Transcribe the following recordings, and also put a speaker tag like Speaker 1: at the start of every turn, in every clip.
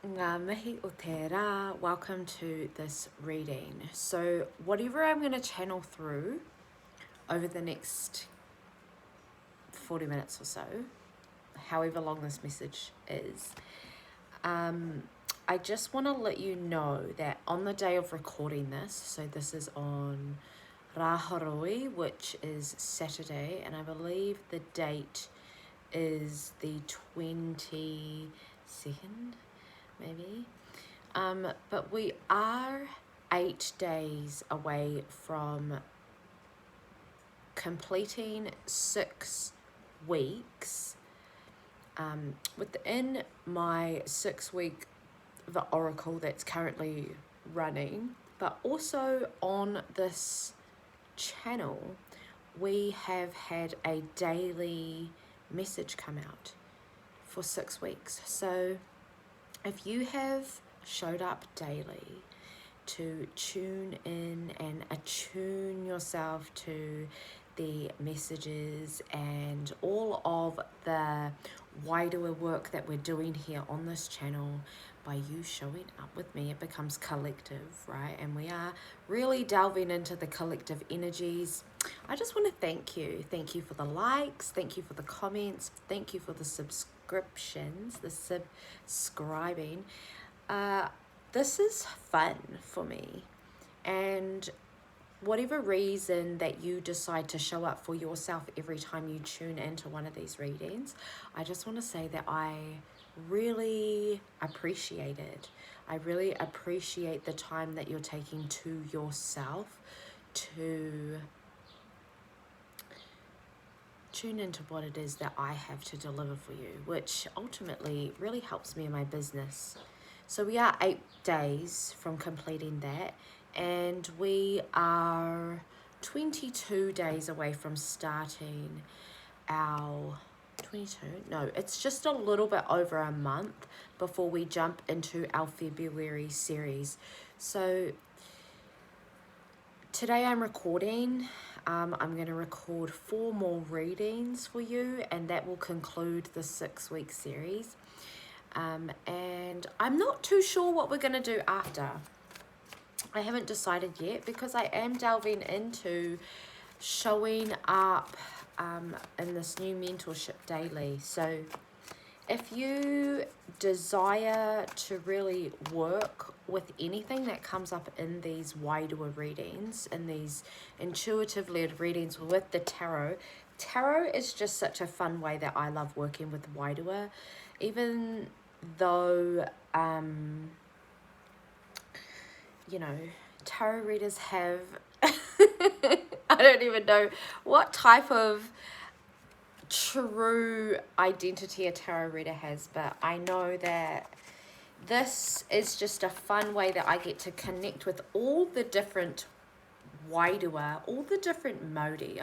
Speaker 1: Ngā mihi o te rā, welcome to this reading. So whatever I'm going to channel through over the next 40 minutes or so, however long this message is, I just want to let you know that on the day of recording this, so this is on Rāharoi, which is Saturday, and I believe the date is the 22nd, maybe. But we are 8 days away from completing 6 weeks within my 6-week oracle that's currently running, but also on this channel we have had a daily message come out for 6 weeks. So if you have showed up daily to tune in and attune yourself to the messages and all of the wider work that we're doing here on this channel, by you showing up with me, it becomes collective, right? And we are really delving into the collective energies. I just want to thank you. Thank you for the likes. Thank you for the comments. Thank you for the subscriptions, the subscribing. This is fun for me. And whatever reason that you decide to show up for yourself every time you tune into one of these readings, I just want to say that I really appreciate it. I really appreciate the time that you're taking to yourself to tune into what it is that I have to deliver for you, which ultimately really helps me in my business. So we are 8 days from completing that, and we are 22 days away from starting our 22, no, it's just a little bit over a month before we jump into our February series. So today I'm recording. I'm going to record 4 more readings for you, and that will conclude the 6-week series. And I'm not too sure what we're going to do after. I haven't decided yet, because I am delving into showing up in this new mentorship daily. So if you desire to really work with anything that comes up in these wider readings, in these intuitive led readings with the tarot is just such a fun way that I love working with wider, even though you know, tarot readers have I don't even know what type of true identity a tarot reader has, but I know that this is just a fun way that I get to connect with all the different wairua, all the different modi.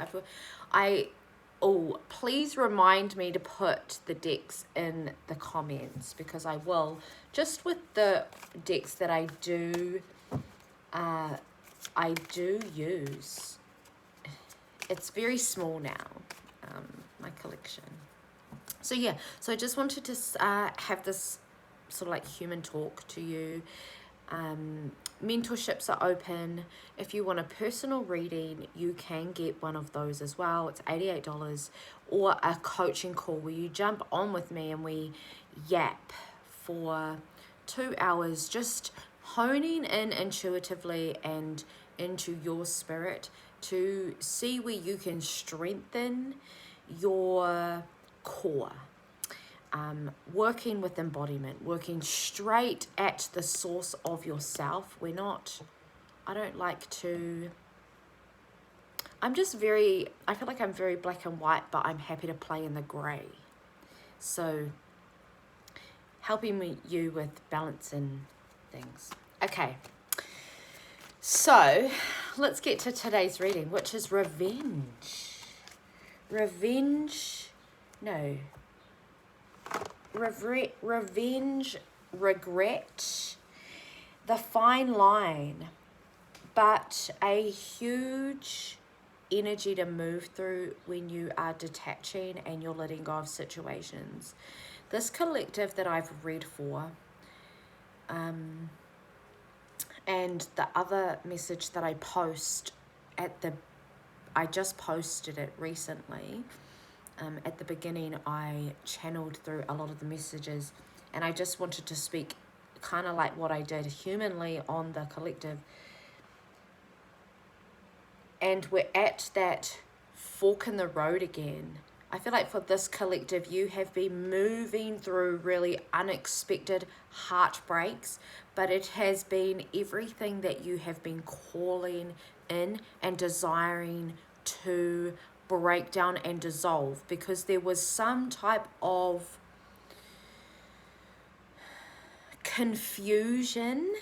Speaker 1: Please remind me to put the decks in the comments, because I will, just with the decks that I do use. It's very small now, my collection. So yeah, so I just wanted to have this sort of like human talk to you. Mentorships are open. If you want a personal reading, you can get one of those as well. It's $88, or a coaching call where you jump on with me and we yap for 2 hours, just honing in intuitively and into your spirit to see where you can strengthen your core. Working with embodiment, working straight at the source of yourself. I feel like I'm very black and white, but I'm happy to play in the grey. So helping you with balance and things. Okay, so let's get to today's reading, which is revenge, regret, the fine line, but a huge energy to move through when you are detaching and you're letting go of situations. This collective that I've read for And the other message that I post I just posted it recently. At the beginning, I channeled through a lot of the messages, and I just wanted to speak kind of like what I did humanly on the collective. And we're at that fork in the road again. I feel like for this collective, you have been moving through really unexpected heartbreaks, but it has been everything that you have been calling in and desiring to break down and dissolve, because there was some type of confusion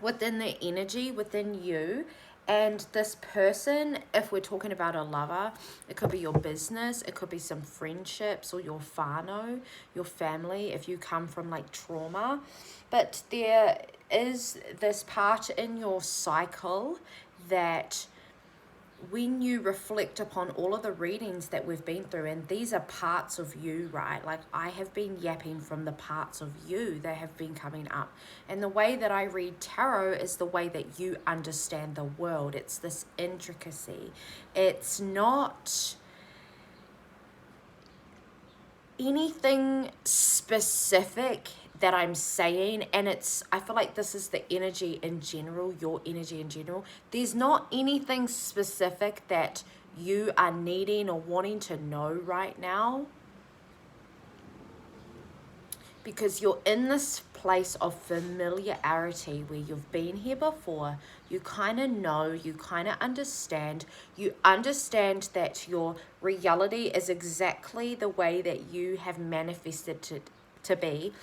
Speaker 1: within the energy within you and this person. If we're talking about a lover, it could be your business, it could be some friendships, or your whānau, your family, if you come from like trauma. But there is this part in your cycle that when you reflect upon all of the readings that we've been through, and these are parts of you, right? Like, I have been yapping from the parts of you that have been coming up. And the way that I read tarot is the way that you understand the world. It's this intricacy. It's not anything specific that I'm saying, and I feel like this is the energy in general, your energy in general. There's not anything specific that you are needing or wanting to know right now, because you're in this place of familiarity where you've been here before. You kind of know, you kind of understand. You understand that your reality is exactly the way that you have manifested to be,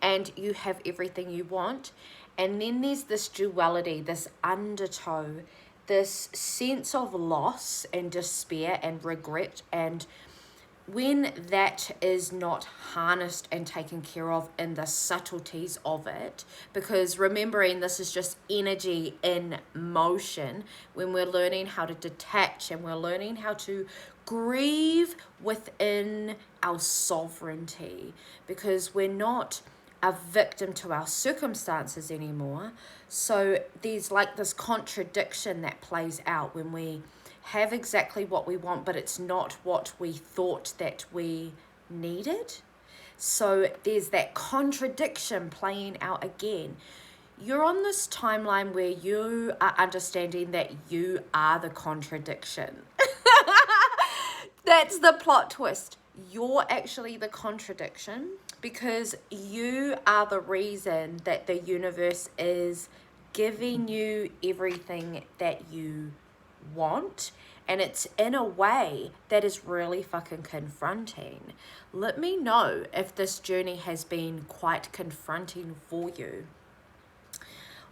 Speaker 1: and you have everything you want. And then there's this duality, this undertow, this sense of loss and despair and regret. And when that is not harnessed and taken care of in the subtleties of it, because remembering this is just energy in motion, when we're learning how to detach and we're learning how to grieve within our sovereignty, because we're not a victim to our circumstances anymore. So there's like this contradiction that plays out when we have exactly what we want, but it's not what we thought that we needed. So there's that contradiction playing out again. You're on this timeline where you are understanding that you are the contradiction. That's the plot twist. You're actually the contradiction, because you are the reason that the universe is giving you everything that you want, and it's in a way that is really fucking confronting. Let me know if this journey has been quite confronting for you.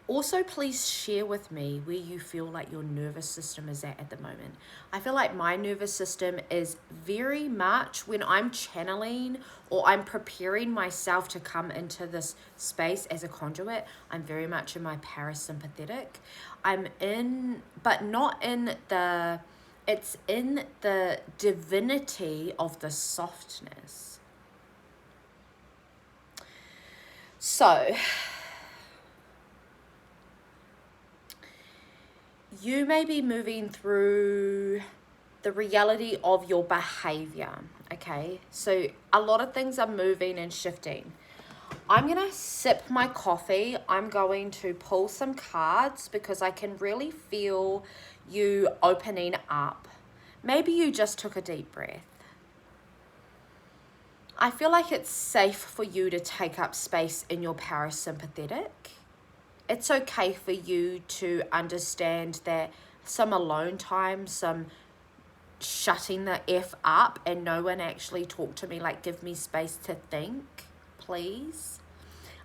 Speaker 1: Also, please share with me where you feel like your nervous system is at the moment. I feel like my nervous system is very much, when I'm channeling or I'm preparing myself to come into this space as a conduit, I'm very much in my parasympathetic. I'm in, but not in the, it's in the divinity of the softness. So, you may be moving through the reality of your behavior, okay? So a lot of things are moving and shifting. I'm going to sip my coffee. I'm going to pull some cards because I can really feel you opening up. Maybe you just took a deep breath. I feel like it's safe for you to take up space in your parasympathetic. It's okay for you to understand that some alone time, some shutting the F up and no one actually talk to me, like give me space to think, please.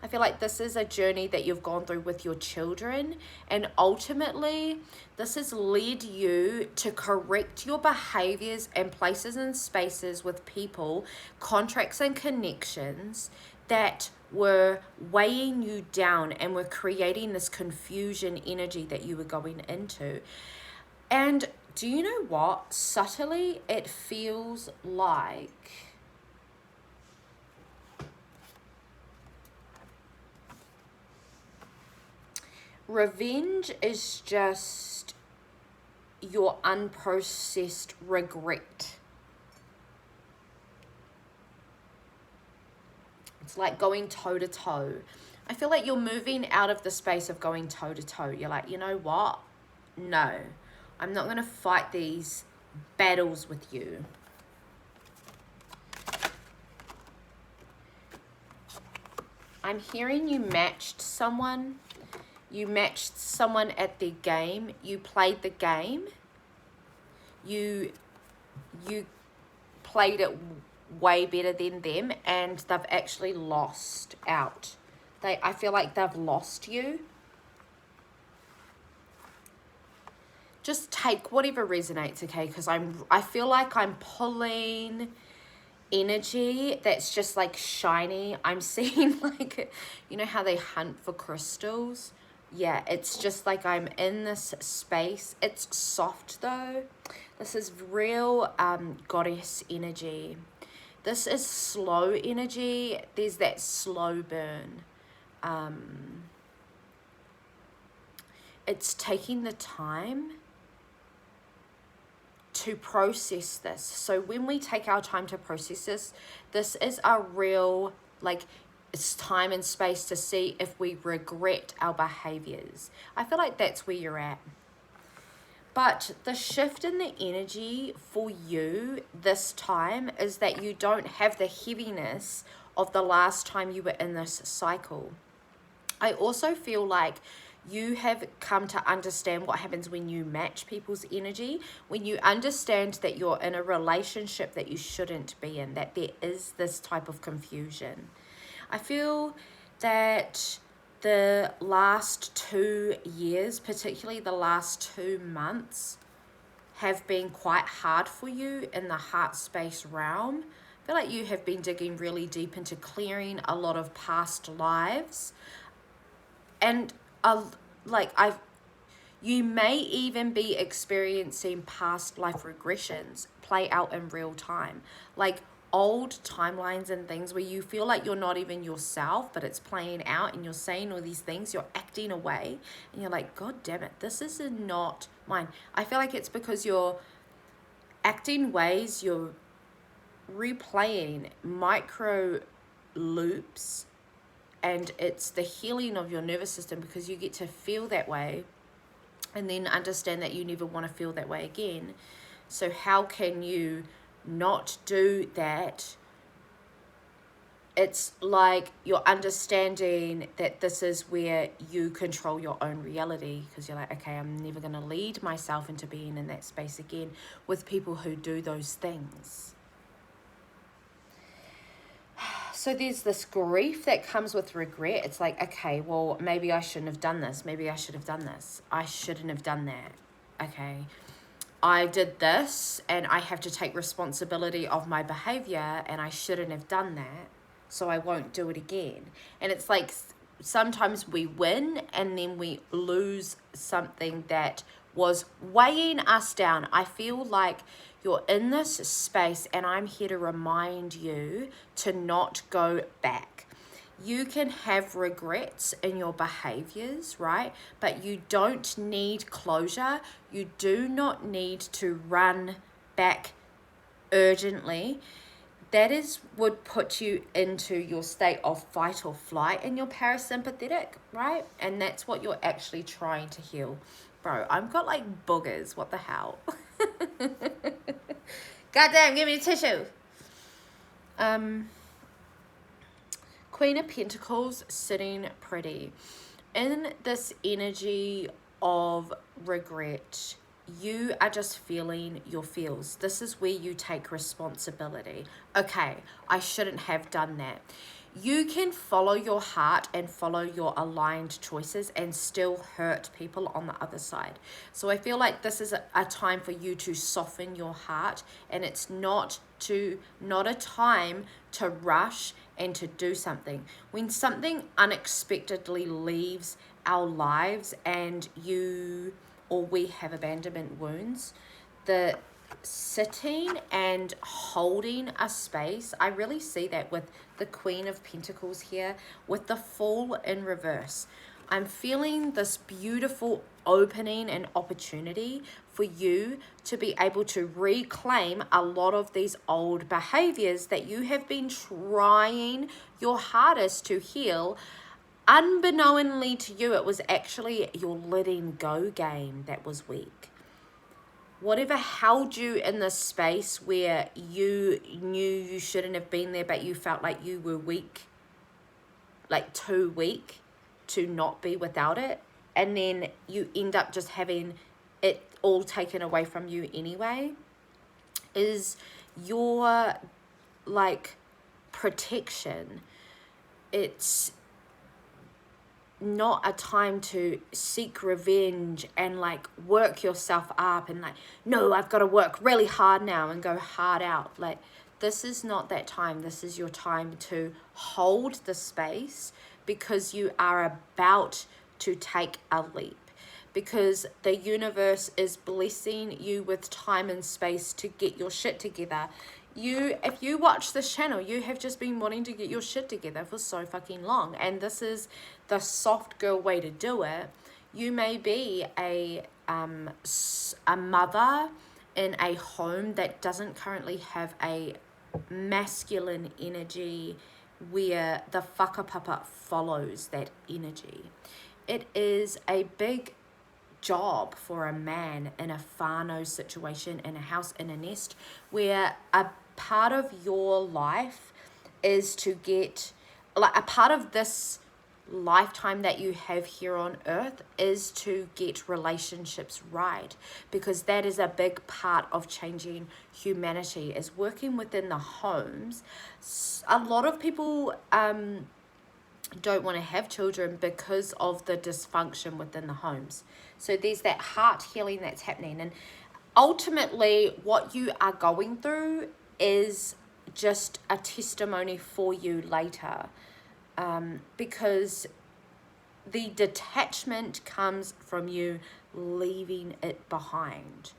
Speaker 1: I feel like this is a journey that you've gone through with your children, and ultimately this has led you to correct your behaviors and places and spaces with people, contracts and connections that were weighing you down and were creating this confusion energy that you were going into. And do you know what? Subtly, it feels like Revenge is just your unprocessed regret. It's like going toe to toe. I feel like you're moving out of the space of going toe to toe. You're like, you know what? No, I'm not going to fight these battles with you. I'm hearing you matched someone. You matched someone at their game. You played the game. You played it way better than them, and they've actually lost out. I feel like they've lost you. Just take whatever resonates, okay? Because I feel like I'm pulling energy that's just like shiny. I'm seeing like, you know how they hunt for crystals? Yeah, it's just like I'm in this space. It's soft though. This is real goddess energy. This is slow energy. There's that slow burn. It's taking the time to process this. So when we take our time to process this, this is a real, like, it's time and space to see if we regret our behaviors. I feel like that's where you're at. But the shift in the energy for you this time is that you don't have the heaviness of the last time you were in this cycle. I also feel like you have come to understand what happens when you match people's energy, when you understand that you're in a relationship that you shouldn't be in, that there is this type of confusion. I feel that the last 2 years, particularly the last 2 months, have been quite hard for you in the heart space realm. I feel like you have been digging really deep into clearing a lot of past lives. And you may even be experiencing past life regressions play out in real time. Like old timelines and things where you feel like you're not even yourself, but it's playing out and you're saying all these things, you're acting away, and you're like, God damn it, this is not mine. I feel like it's because you're acting ways, you're replaying micro loops, and it's the healing of your nervous system because you get to feel that way and then understand that you never want to feel that way again. So how can you not do that? It's like you're understanding that this is where you control your own reality, because you're like, okay, I'm never going to lead myself into being in that space again with people who do those things. So there's this grief that comes with regret. It's like, okay, well, maybe I shouldn't have done this. Maybe I should have done this. I shouldn't have done that. Okay, I did this and I have to take responsibility of my behavior and I shouldn't have done that. So I won't do it again. And it's like sometimes we win and then we lose something that was weighing us down. I feel like you're in this space and I'm here to remind you to not go back. You can have regrets in your behaviors, right? But you don't need closure. You do not need to run back urgently. That would put you into your state of fight or flight in your parasympathetic, right? And that's what you're actually trying to heal. Bro, I've got like boogers. What the hell? Goddamn, give me a tissue. Queen of Pentacles sitting pretty. In this energy of regret, you are just feeling your feels. This is where you take responsibility. Okay, I shouldn't have done that. You can follow your heart and follow your aligned choices and still hurt people on the other side. So I feel like this is a time for you to soften your heart, and it's not a time to rush and to do something. When something unexpectedly leaves our lives and we have abandonment wounds, the sitting and holding a space, I really see that with the Queen of Pentacles here, with the Fool in reverse. I'm feeling this beautiful opening and opportunity for you to be able to reclaim a lot of these old behaviors that you have been trying your hardest to heal. Unbeknowingly to you, it was actually your letting go game that was weak. Whatever held you in this space where you knew you shouldn't have been there, but you felt like you were weak, like too weak to not be without it, and then you end up just having it all taken away from you anyway, is your like protection. It's not a time to seek revenge and like work yourself up and like, no, I've got to work really hard now and go hard out. Like, this is not that time. This is your time to hold the space, because you are about to take a leap, because the universe is blessing you with time and space to get your shit together. If you watch this channel, you have just been wanting to get your shit together for so fucking long, and this is the soft girl way to do it. You may be a mother in a home that doesn't currently have a masculine energy where the whakapapa follows that energy. It is a big job for a man in a whānau situation, in a house, in a nest, where a part of your life is to get, like, a part of this lifetime that you have here on earth is to get relationships right, because that is a big part of changing humanity, is working within the homes. A lot of people don't want to have children because of the dysfunction within the homes. So there's that heart healing that's happening, and ultimately what you are going through is just a testimony for you later, because the detachment comes from you leaving it behind.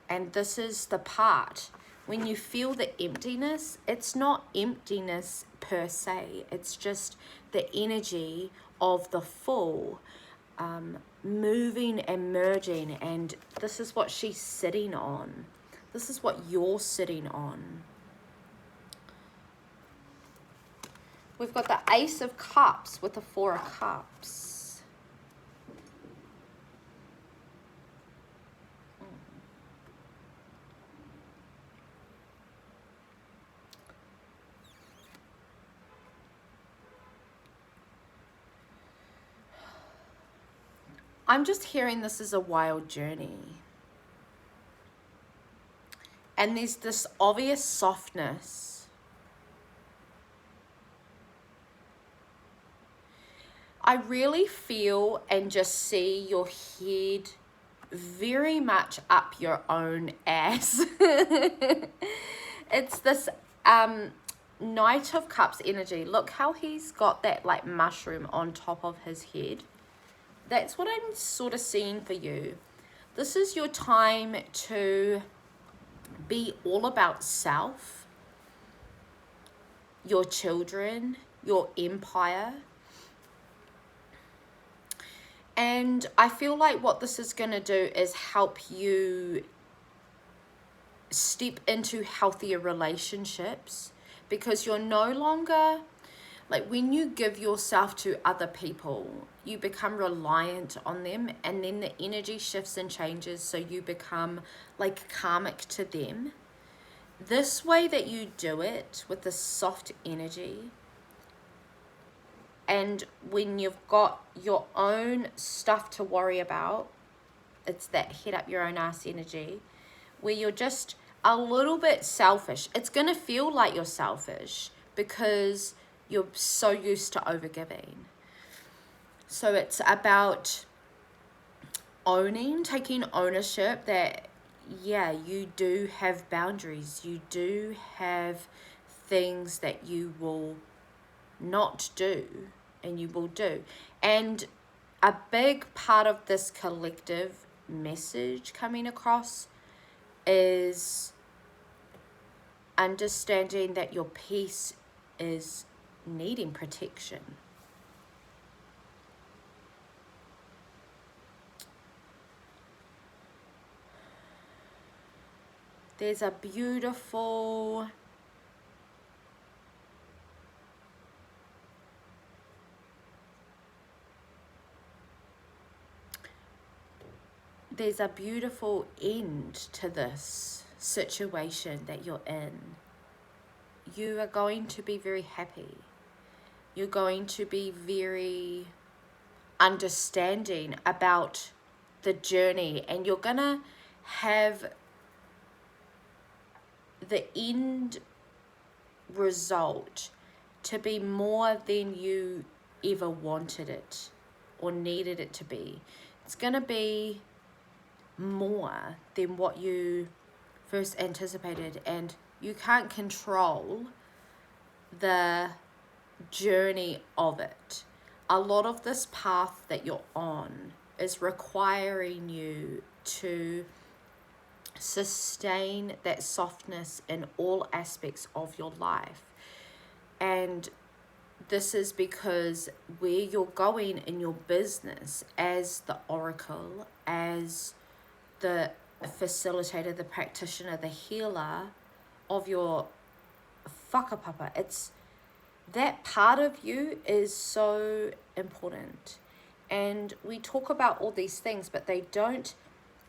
Speaker 1: And this is the part, when you feel the emptiness, it's not emptiness per se, it's just the energy of the full moving and merging. And this is what she's sitting on. This is what you're sitting on. We've got the Ace of Cups with the Four of Cups. I'm just hearing this is a wild journey. And there's this obvious softness. I really feel and just see your head very much up your own ass. It's this Knight of Cups energy. Look how he's got that like mushroom on top of his head. That's what I'm sort of seeing for you. This is your time to be all about self, your children, your empire. And I feel like what this is going to do is help you step into healthier relationships, because you're no longer, like, when you give yourself to other people, you become reliant on them, and then the energy shifts and changes, so you become like karmic to them. This way that you do it with the soft energy, and when you've got your own stuff to worry about, it's that head up your own ass energy, where you're just a little bit selfish. It's going to feel like you're selfish because you're so used to overgiving. So it's about taking ownership that, yeah, you do have boundaries. You do have things that you will not do and you will do. And a big part of this collective message coming across is understanding that your peace is needing protection. There's a beautiful end to this situation that you're in. You are going to be very happy. You're going to be very understanding about the journey, and you're gonna have the end result to be more than you ever wanted it or needed it to be. It's gonna be more than what you first anticipated, and you can't control the journey of it. A lot of this path that you're on is requiring you to sustain that softness in all aspects of your life. And this is because where you're going in your business as the oracle, as the facilitator, the practitioner, the healer of your whakapapa, it's that part of you is so important. And we talk about all these things, but they don't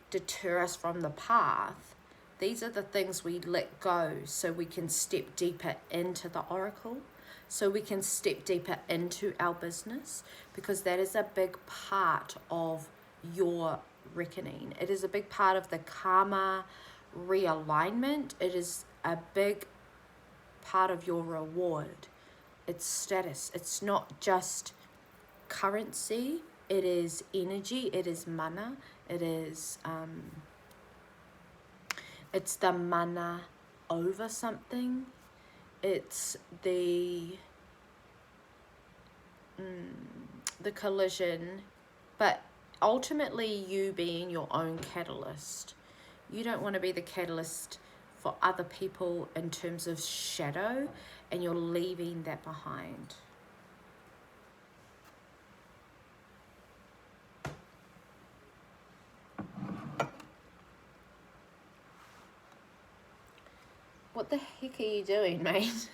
Speaker 1: deter us from the path. These are the things we let go so we can step deeper into the oracle, so we can step deeper into our business, because that is a big part of your reckoning. It is a big part of the karma realignment. It is a big part of your reward. It's status. It's not just currency. It is energy. It is mana. It is it's the mana over something. It's the collision, but ultimately you being your own catalyst. You don't want to be the catalyst for other people in terms of shadow, and you're leaving that behind. What the heck are you doing, mate?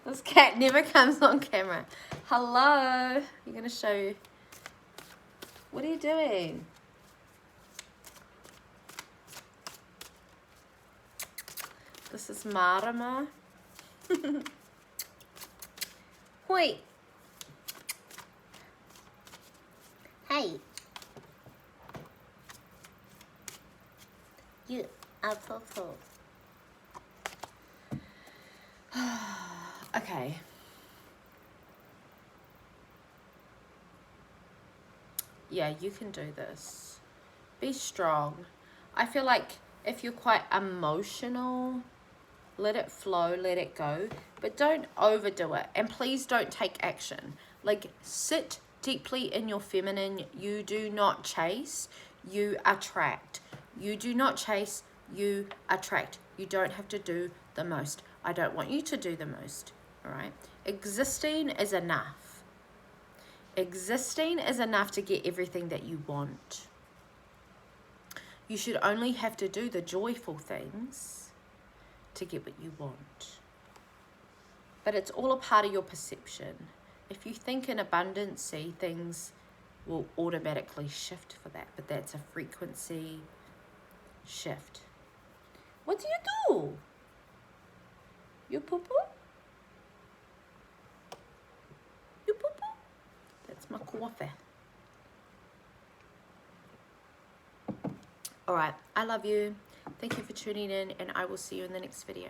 Speaker 1: This cat never comes on camera. Hello. You're going to show... What are you doing? This is Marama. Hoi. Hey. You are so. Okay. Yeah, you can do this. Be strong. I feel like if you're quite emotional, let it flow, let it go, but don't overdo it. And please don't take action. Like, sit deeply in your feminine. You do not chase, you attract. You do not chase, you attract. You don't have to do the most. I don't want you to do the most, all right? Existing is enough. Existing is enough to get everything that you want. You should only have to do the joyful things to get what you want. But it's all a part of your perception. If you think in abundancy, things will automatically shift for that. But that's a frequency shift. What do you do? You poo-poo? You poo-poo? That's my coffee. All right, I love you. Thank you for tuning in, and I will see you in the next video.